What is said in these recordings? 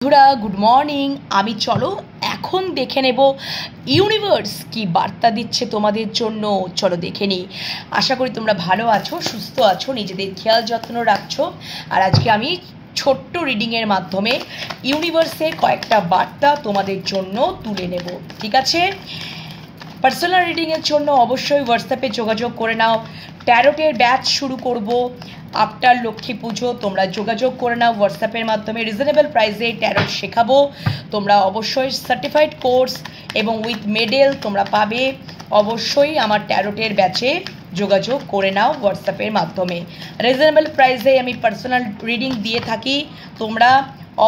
বন্ধুরা good morning. আমি চলো এখন দেখে নেব ইউনিভার্স কি বার্তা দিচ্ছে তোমাদের জন্য। চলো দেখে নিই। আশা করি তোমরা ভালো আছো, সুস্থ আছো, নিজেদের খেয়াল যত্ন রাখছো। আর আজকে আমি ছোট্ট রিডিংয়ের মাধ্যমে ইউনিভার্সের কয়েকটা বার্তা তোমাদের জন্য তুলে নেব, ঠিক আছে? পার্সোনাল রিডিংয়ের জন্য অবশ্যই হোয়াটসঅ্যাপে যোগাযোগ করে নাও। ট্যারোটের ব্যাচ শুরু করব আফটার লক্ষ্মী পুজো। তোমরা যোগাযোগ করে নাও হোয়াটসঅ্যাপের মাধ্যমে। রিজনেবল প্রাইসে ট্যারোট শেখাবো। তোমরা অবশ্যই সার্টিফাইড কোর্স এবং উইথ মেডেল তোমরা পাবে। অবশ্যই আমার ট্যারোটের ব্যাচে যোগাযোগ করে নাও হোয়াটসঅ্যাপের মাধ্যমে। রিজনেবল প্রাইসে আমি পার্সোনাল রিডিং দিয়ে থাকি। তোমরা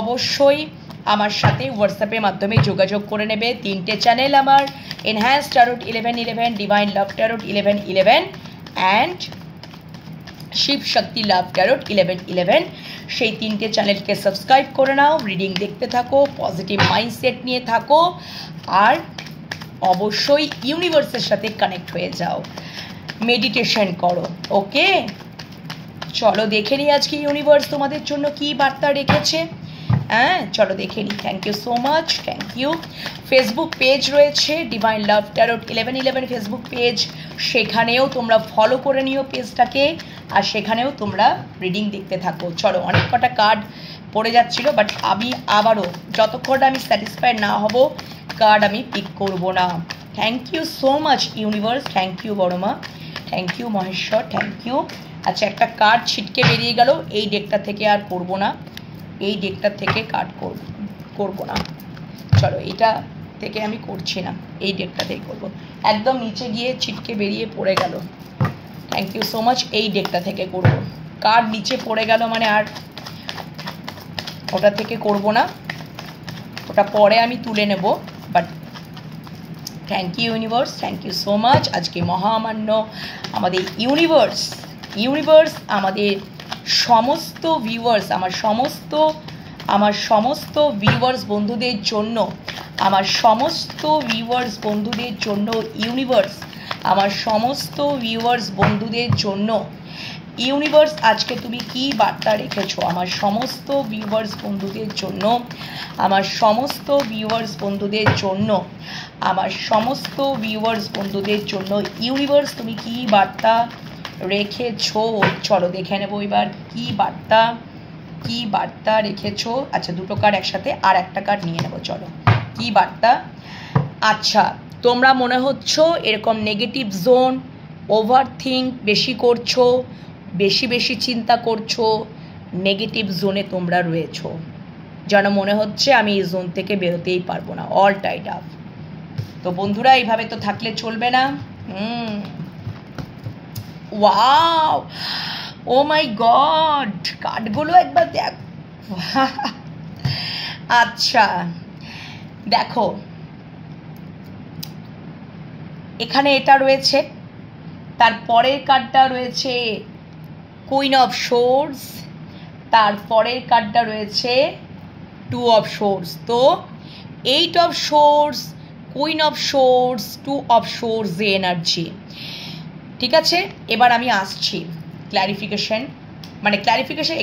অবশ্যই আমার সাথে হোয়াটসঅ্যাপের মাধ্যমে যোগাযোগ করে নেবে। 3টে চ্যানেল আমার, enhance tarot 1111, divine love tarot 1111 and Shiv Shakti love tarot 1111। সেই 3টে চ্যানেলকে সাবস্ক্রাইব করে নাও। রিডিং দেখতে থাকো, পজিটিভ মাইন্ডসেট নিয়ে থাকো, আর অবশ্যই ইউনিভার্সের সাথে কানেক্ট হয়ে যাও, মেডিটেশন করো। ওকে, চলো দেখে নিই আজকে ইউনিভার্স তোমাদের জন্য কী বার্তা রেখেছে। হ্যাঁ, চলো দেখে নিই। Thank you so much, thank you. Facebook page রয়েছে divine love tarot 1111 Facebook page, সেখানেও তোমরা ফলো করে নিও পেজটাকে, আর সেখানেও তোমরা রিডিং দেখতে থাকো। চলো, অনেক কটা কার্ড পড়ে যাচ্ছিল, বাট আমি আবারও যতক্ষণ আমি স্যাটিসফাইড না হব কার্ড আমি পিক করব না। Thank you so much universe, thank you Boroma, thank you Maheshwar, thank you. আচ্ছা, একটা কার্ড ছিটকে বেরিয়ে গেল। এই ডেকটা থেকে আর করবো না, এই ডেকটার থেকে কাট করবো না। চলো, এটা থেকে আমি করছি না, এই ডেকটা থেকে করবো। একদম নিচে গিয়ে ছিটকে বেরিয়ে পড়ে গেল। Thank you so much. এই ডেকটা থেকে করবো। কার্ড নিচে পড়ে গেল মানে আর ওটা থেকে করব না, ওটা পরে আমি তুলে নেব। But thank you universe, thank you so much. আজকে মহামান্য আমাদের ইউনিভার্স আমাদের সমস্ত ভিউয়ার্স, আমার সমস্ত ভিউয়ার্স বন্ধুদের জন্য, আমার সমস্ত ভিউয়ার্স বন্ধুদের জন্য ইউনিভার্স, আমার সমস্ত ভিউয়ার্স বন্ধুদের জন্য ইউনিভার্স আজকে তুমি কি বার্তা রেখেছো আমার সমস্ত ভিউয়ার্স বন্ধুদের জন্য, আমার সমস্ত ভিউয়ার্স বন্ধুদের জন্য, আমার সমস্ত ভিউয়ার্স বন্ধুদের জন্য ইউনিভার্স তুমি কি বার্তা রেখেছো। চলো দেখে নেবো এবার কি বার্তা রেখেছো। আচ্ছা, দুটো কার্ড একসাথে, আর একটা কার্ড নিয়ে নেবো। চলো, কি বার্তা। আচ্ছা, তোমরা মনে হচ্ছে এরকম নেগেটিভ জোন, ওভার থিঙ্ক বেশি করছো, বেশি চিন্তা করছো, নেগেটিভ জোনে তোমরা রয়েছো, যেন মনে হচ্ছে আমি এই জোন থেকে বেরোতেই পারবো না, অল টাইড আপ। তো বন্ধুরা, এইভাবে তো থাকলে চলবে না। ওয়াও, ও মাই গড, কার্ডগুলো একবার দেখ। আচ্ছা দেখো, এখানে এটা রয়েছে, তারপরের কার্ডটা রয়েছে কুইন অফ সোর্স, তারপরের কার্ডটা রয়েছে 2 অফ সোর্স। তো 8 of source, queen of swords, 2 of swords energy, ঠিক আছে? এবার আমি আসছি ক্ল্যারিফিকেশন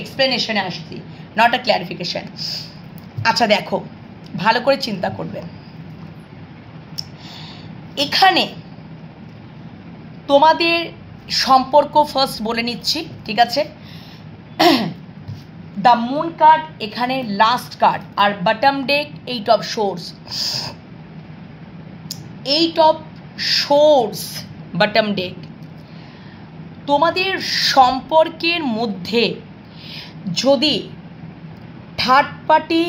এক্সপ্লেনেশনে আসছি, নট আ ক্ল্যারিফিকেশন। আচ্ছা দেখো, ভালো করে চিন্তা করবে। এখানে তোমাদের সম্পর্ক ফার্স্ট বলে নিচ্ছি, ঠিক আছে? দ্য মুন কার্ড এখানে লাস্ট কার্ড, আর bottom deck 8 of source. 8 of source bottom deck. তোমাদের সম্পর্কের মধ্যে যদি থার্ড পার্টি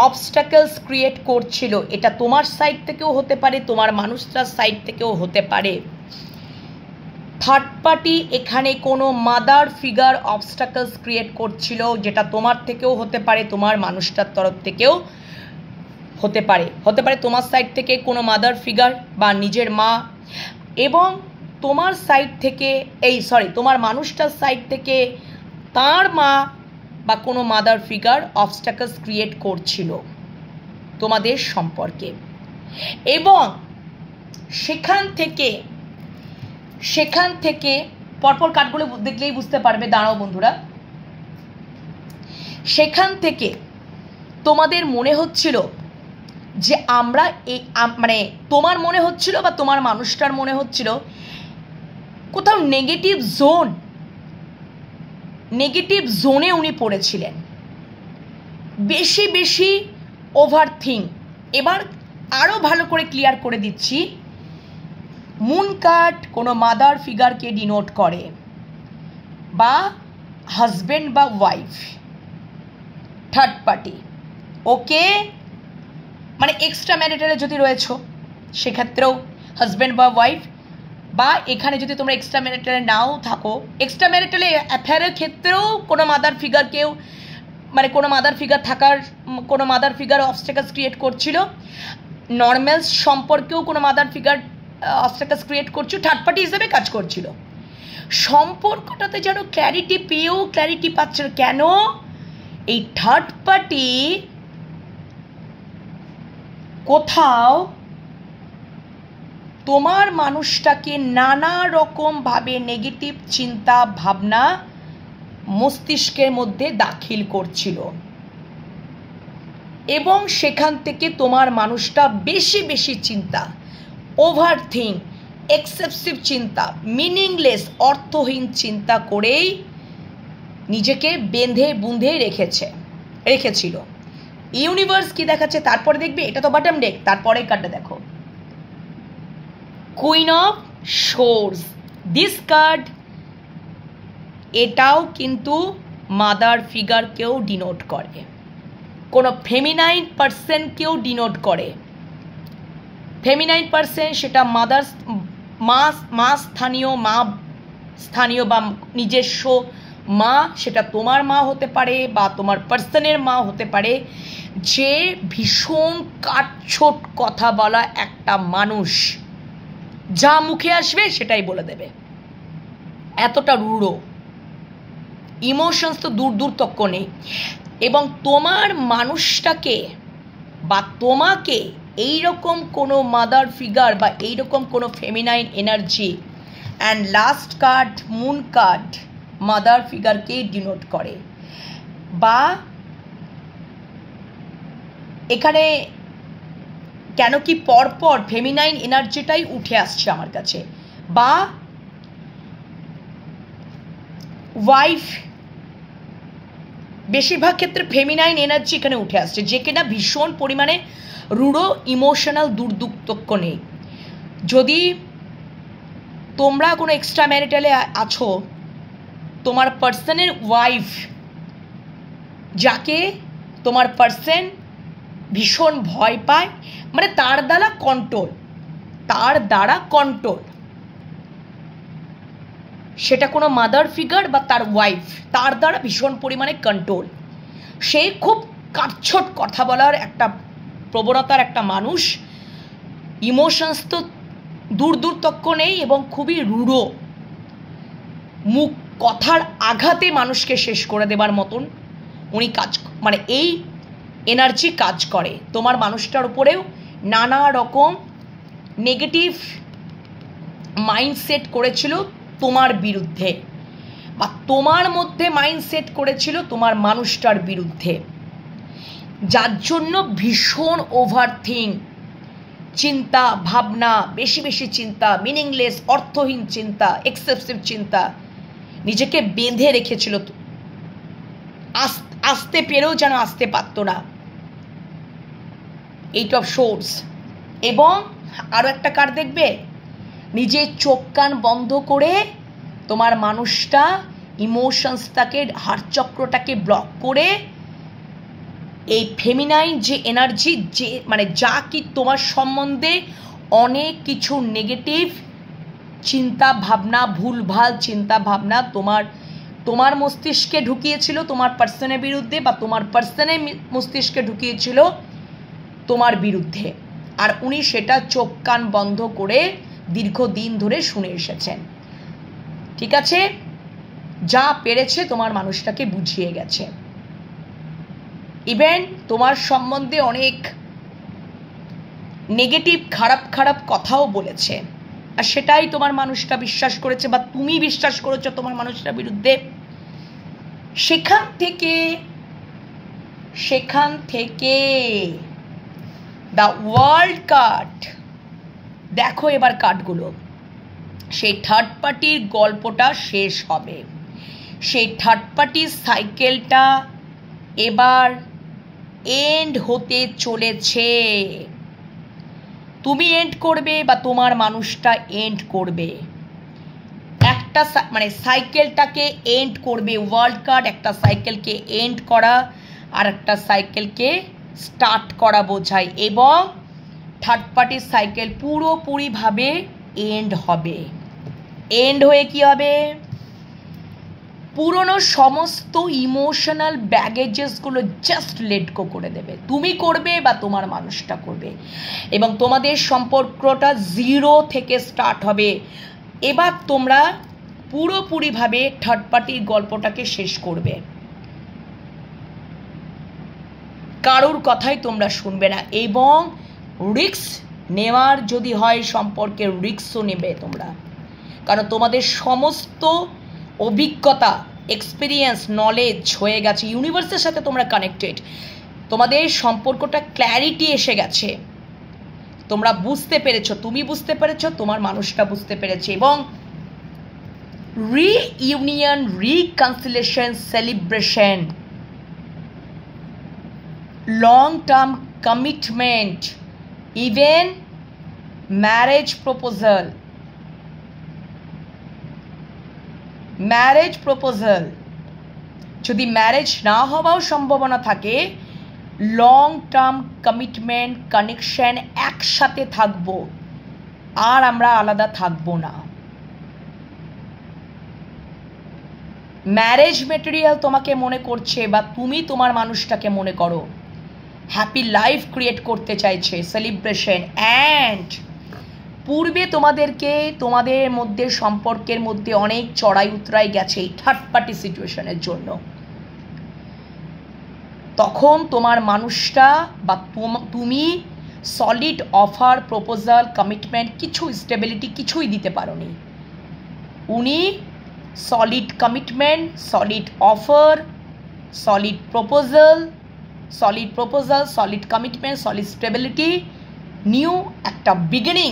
অবস্টাকলস ক্রিয়েট করছিল, এটা তোমার সাইড থেকেও হতে পারে, তোমার মানুষটার সাইড থেকেও হতে পারে। থার্ড পার্টি এখানে কোনো মাদার ফিগার অবস্টাকলস ক্রিয়েট করছিল, যেটা তোমার থেকেও হতে পারে, তোমার মানুষটার তরফ থেকেও হতে পারে তোমার সাইড থেকে কোনো মাদার ফিগার বা নিজের মা, এবং তোমার সাইড থেকে তোমার মানুষটার সাইড থেকে তার মা বা কোনো মাদার ফিগার অবস্টাকলস ক্রিয়েট করছিল তোমাদের সম্পর্কে। এবং সেখান থেকে পরপর কার্ডগুলো দেখলেই বুঝতে পারবে। দাঁড়াও বন্ধুরা, সেখান থেকে তোমাদের মনে হচ্ছিল যে আমরা মানে তোমার মনে হচ্ছিল বা তোমার মানুষটার মনে হচ্ছিল কোথাও নেগেটিভ জোনে উনি পড়েছিলেন, বেশি বেশি ওভার থিঙ্ক। এবার আরও ভালো করে ক্লিয়ার করে দিচ্ছি, মুন কার্ড কোনো মাদার ফিগারকে ডিনোট করে, বা হাজব্যান্ড বা ওয়াইফ, থার্ড পার্টি, ওকে, মানে এক্সট্রা ম্যারিটালে যদি রয়েছ সেক্ষেত্রেও হাজব্যান্ড বা ওয়াইফ, বা এখানে যদি তোমরা এক্সট্রা ম্যারিটালে নাও থাকো, এক্সট্রা ম্যারিটালে অ্যাফেয়ারের ক্ষেত্রেও কোনো মাদার ফিগারকেও, মানে কোনো মাদার ফিগার অবস্ট্যাকলস ক্রিয়েট করছিল, নর্মাল সম্পর্কেও কোনো মাদার ফিগার অবস্ট্যাকলস ক্রিয়েট করছিল, থার্ড পার্টি হিসেবে কাজ করছিল। সম্পর্কটাতে যেন ক্ল্যারিটি পেয়েও ক্ল্যারিটি পাচ্ছে না। কেন? এই থার্ড পার্টি কোথাও তোমার মানুষটাকে নানা রকমভাবে নেগেটিভ চিন্তা ভাবনা মস্তিষ্কের মধ্যে দাখিল করছিল, এবং সেখান থেকে তোমার মানুষটা বেশি বেশি চিন্তা, ওভার থিঙ্ক, এক্সেসিভ চিন্তা, মিনিংলেস অর্থহীন চিন্তা করেই নিজেকে বেঁধে বুঁধে রেখেছিল। ইউনিভার্স কি দেখাচ্ছে তারপরে দেখবে, এটা তো বটম ডেক, তারপরে কার্ডটা দেখো, queen of swords. This card এটাও কিন্তু মাদার ফিগারকেও ডিনোট করে, কোনো ফেমিনাইন পার্সনকেও ডিনোট করে। ফেমিনাইন পার্সন সেটা মা স্থানীয় বা নিজস্ব মা, সেটা তোমার মা হতে পারে বা তোমার পার্সনের মা হতে পারে, যে ভীষণ কাটছোট কথা বলা একটা মানুষ, যা মুখে আসবে সেটাই বলে দেবে, এতটা রূঢ়, ইমোশনস তো দূর তক্ক নেই। এবং তোমার মানুষটাকে বা তোমাকে এইরকম কোনো মাদার ফিগার বা এইরকম কোনো feminine energy, and last card moon card mother ফিগারকে ডিনোট করে। বা এখানে কেন কি পরপর ফেমিনাইন এনার্জিটাই উঠে আসছে আমার কাছে, বা ওয়াইফ, বেশিরভাগ ক্ষেত্রে ফেমিনাইন এনার্জি এখানে উঠে আসছে, যে কিনা ভীষণ পরিমাণে রূঢ়, ইমোশনাল, দুর্দুক্তক্য নেই। যদি তোমরা কোনো এক্সট্রা ম্যারিটালে আছো, তোমার পার্সনের ওয়াইফ, যাকে তোমার পার্সন ভীষণ ভয় পায়, মানে তার দ্বারা কন্ট্রোল, সেটা কোনো মাদার ফিগার বা তার ওয়াইফ, তার দ্বারা ভীষণ পরিমাণে কন্ট্রোল। সে খুব কাটছোট কথা বলার একটা প্রবণতার একটা মানুষ, ইমোশনস তো দূর তক্ক নেই, এবং খুবই রূঢ়, কথার আঘাতে মানুষকে শেষ করে দেবার মতন উনি মানে এই এনার্জি কাজ করে। তোমার মানুষটার উপরেও নানা রকম নেগেটিভ মাইন্ডসেট করেছিল তোমার বিরুদ্ধে, বা তোমার মধ্যে মাইন্ডসেট করেছিল তোমার মানুষটার বিরুদ্ধে, যার জন্য ভীষণ ওভার থিঙ্ক, চিন্তা ভাবনা, বেশি বেশি চিন্তা, মিনিংলেস অর্থহীন চিন্তা, এক্সেসিভ চিন্তা, নিজেকে বেঁধে রেখেছিল, আসতে পেরেও যেন আসতে পারতো না। Eight of swords. এবং আরও একটা কার্ড দেখবে, নিজের চোখ কান বন্ধ করে তোমার মানুষটা ইমোশনসটাকে, হাড়চক্রটাকে ব্লক করে এই ফেমিনাইন যে এনার্জি, যে মানে যা কি তোমার সম্বন্ধে অনেক কিছু নেগেটিভ চিন্তা ভাবনা, ভুলভাল চিন্তা ভাবনা তোমার মস্তিষ্কে ঢুকিয়েছিল তোমার পার্সনের বিরুদ্ধে, বা তোমার পার্সনের মস্তিষ্কে ঢুকিয়েছিল তোমার বিরুদ্ধে, আর উনি সেটা চোখ কান বন্ধ করে দীর্ঘদিন ধরে শুনে এসেছেন। ঠিক আছে, যা পেরেছে তোমার মানুষটাকে বুঝিয়ে গেছে। ইভেন তোমার সম্বন্ধে অনেক নেগেটিভ খারাপ কথাও বলেছে, আর সেটাই তোমার মানুষটা বিশ্বাস করেছে, বা তুমি বিশ্বাস করেছো তোমার মানুষটার বিরুদ্ধে। সেখান থেকে সেখান থেকে দ্য ওয়ার্ল্ড কার্ড, দেখো এবার কার্ডগুলো, সেই থার্ড পার্টির গল্পটা শেষ হবে, সেই থার্ড পার্টির সাইকেলটা এবার এন্ড হতে চলেছে। তুমি এন্ড করবে বা তোমার মানুষটা এন্ড করবে, একটা মানে সাইকেলটাকে এন্ড করবে। ওয়ার্ল্ড কার্ড একটা সাইকেলকে এন্ড করা আর একটা সাইকেলকে স্টার্ট করা বোঝায়, এবং থার্ড পার্টির সাইকেল পুরোপুরিভাবে এন্ড হবে। এন্ড হয়ে কি হবে? পুরনো সমস্ত ইমোশনাল ব্যাগেজেসগুলো জাস্ট লেট গো করে দেবে, তুমি করবে বা তোমার মানুষটা করবে, এবং তোমাদের সম্পর্কটা 0 থেকে স্টার্ট হবে। এবার তোমরা পুরোপুরিভাবে থার্ড পার্টির গল্পটাকে শেষ করবে, কারোর কথাই তোমরা শুনবে না, এবং রিস্ক নেওয়ার যদি হয় সম্পর্কে রিস্কও নেবে তোমরা, কারণ তোমাদের সমস্ত অভিজ্ঞতা, এক্সপিরিয়েন্স, নলেজ হয়ে গেছে, ইউনিভার্সের সাথে তোমরা কানেক্টেড, তোমাদের সম্পর্কটা ক্ল্যারিটি এসে গেছে, তোমরা বুঝতে পেরেছো, তুমি বুঝতে পেরেছো, তোমার মানুষটা বুঝতে পেরেছে, এবং reunion, reconciliation, celebration, long term commitment, even marriage proposal, যদি ম্যারেজ না হওয়াও সম্ভাবনা থাকে, লং টার্ম কমিটমেন্ট, কানেকশন, একসাথে থাকবো, আর আমরা আলাদা থাকবো না। ম্যারেজ মেটেরিয়াল তোমাকে মনে করছে বা তুমি তোমার মানুষটাকে মনে করো, হ্যাপি লাইফ ক্রিয়েট করতে চাইছে, সেলিব্রেশন, অ্যান্ড পূর্বে তোমাদের মধ্যে সম্পর্কের মধ্যে অনেক চড়াই উতরাই গেছে এই থার্ড পার্টি সিচুয়েশনের জন্য। তখন তোমার মানুষটা বা তুমি সলিড অফার, প্রপোজাল, কমিটমেন্ট, কিছু স্টেবিলিটি কিছুই দিতে পারোনি। উনি solid commitment, solid offer, solid proposal, solid commitment, solid stability, new একটা বিগিনিং,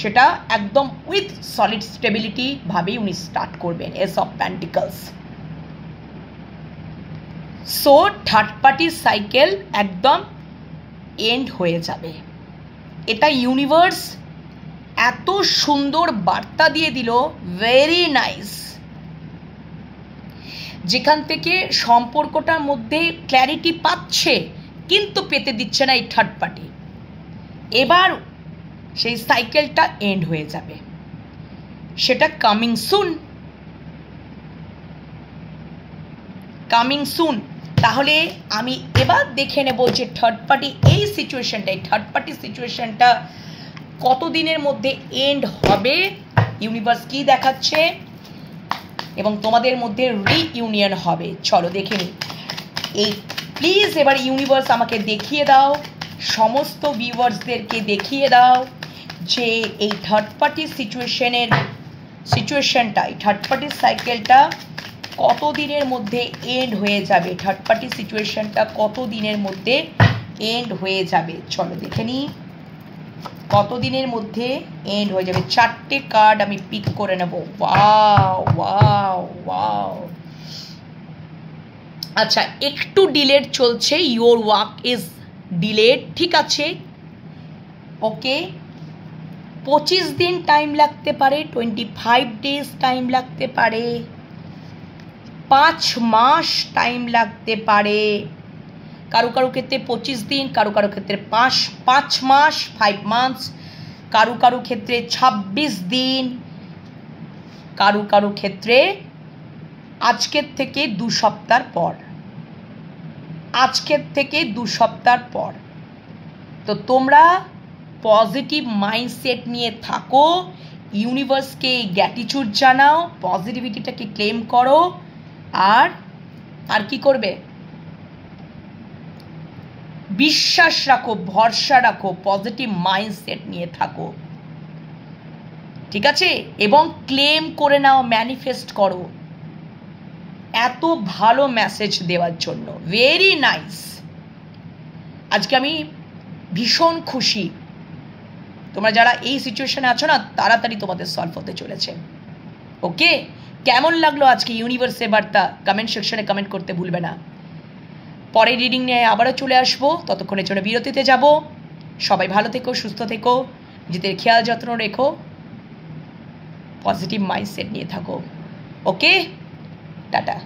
সেটা একদম উইথ সলিড স্টেবিলিটি ভাবেই উনি স্টার্ট করবেন। S of pentacles. So third পার্টির সাইকেল একদম এন্ড হয়ে যাবে। এটা ইউনিভার্স এত সুন্দর বার্তা দিয়ে দিল, ভেরি নাইস, যেখান থেকে সম্পর্কটার মধ্যে ক্ল্যারিটি পাচ্ছে কিন্তু পেতে দিচ্ছে না এই থার্ড পার্টি। এবার সেই সাইকেলটা এন্ড হয়ে যাবে, সেটা কামিং সুন। তাহলে আমি এবার দেখে নেব যে থার্ড পার্টি এই থার্ড পার্টি সিচুয়েশনটা কতদিনের মধ্যে এন্ড হবে, ইউনিভার্স কি দেখাচ্ছে, এবং তোমাদের মধ্যে রিইউনিয়ন হবে। চলো দেখে নিই। এই প্লিজ এবার ইউনিভার্স আমাকে দেখিয়ে দাও, সমস্ত ভিউয়ার্সদেরকে দেখিয়ে দাও যে এই থার্ড পার্টি সিচুয়েশনটা, এই থার্ড পার্টির সাইকেলটা কতদিনের মধ্যে এন্ড হয়ে যাবে, থার্ড পার্টি সিচুয়েশনটা কতদিনের মধ্যে এন্ড হয়ে যাবে। চলো দেখে নিই কতদিনের মধ্যে এন্ড হয়ে যাবে। 4টে কার্ড আমি পিক করে নেব। ওয়াও। আচ্ছা, একটু ডিলেড চলছে, ইয়োর ওয়ার্ক ইজ ডিলেড, ঠিক আছে, ওকে। 25 দিন টাইম লাগতে পারে, 25 ডেজ টাইম লাগতে পারে, 5 মাস টাইম লাগতে পারে, কারো কারো ক্ষেত্রে 25 দিন, কারো কারো ক্ষেত্রে 5 মাস, 5 মান্থস, কারো কারো ক্ষেত্রে 26 দিন, কারো কারো ক্ষেত্রে আজকের থেকে 2 সপ্তাহ পর। তো তোমরা পজিটিভ মাইন্ডসেট নিয়ে থাকো, ইউনিভার্সকে গ্র্যাটিটিউড জানাও, পজিটিভিটিটাকে ক্লেম করো, আর কি করবে, বিশ্বাস রাখো, ভরসা রাখো, পজিটিভ মাইন্ডসেট নিয়ে থাকো, ঠিক আছে, এবং ক্লেম করে নাও, ম্যানিফেস্ট করো। এত ভালো মেসেজ দেওয়ার জন্য, ভেরি নাইস। আজকে আমি ভীষণ খুশি, তোমরা যারা এই সিচুয়েশনে আছো না তাড়াতাড়ি তোমাদের সলভ হতে চলেছে। ওকে, কেমন লাগলো আজকে ইউনিভার্সের বার্তা কমেন্ট সেকশনে কমেন্ট করতে ভুলবে না। পরে রিডিং নিয়ে আবারও চলে আসবো, ততক্ষণের জন্য বিরতিতে যাব। সবাই ভালো থেকো, সুস্থ থেকো, নিজেদের খেয়াল যত্ন রেখো, পজিটিভ মাইন্ডসেট নিয়ে থাকো। ওকে, টাটা।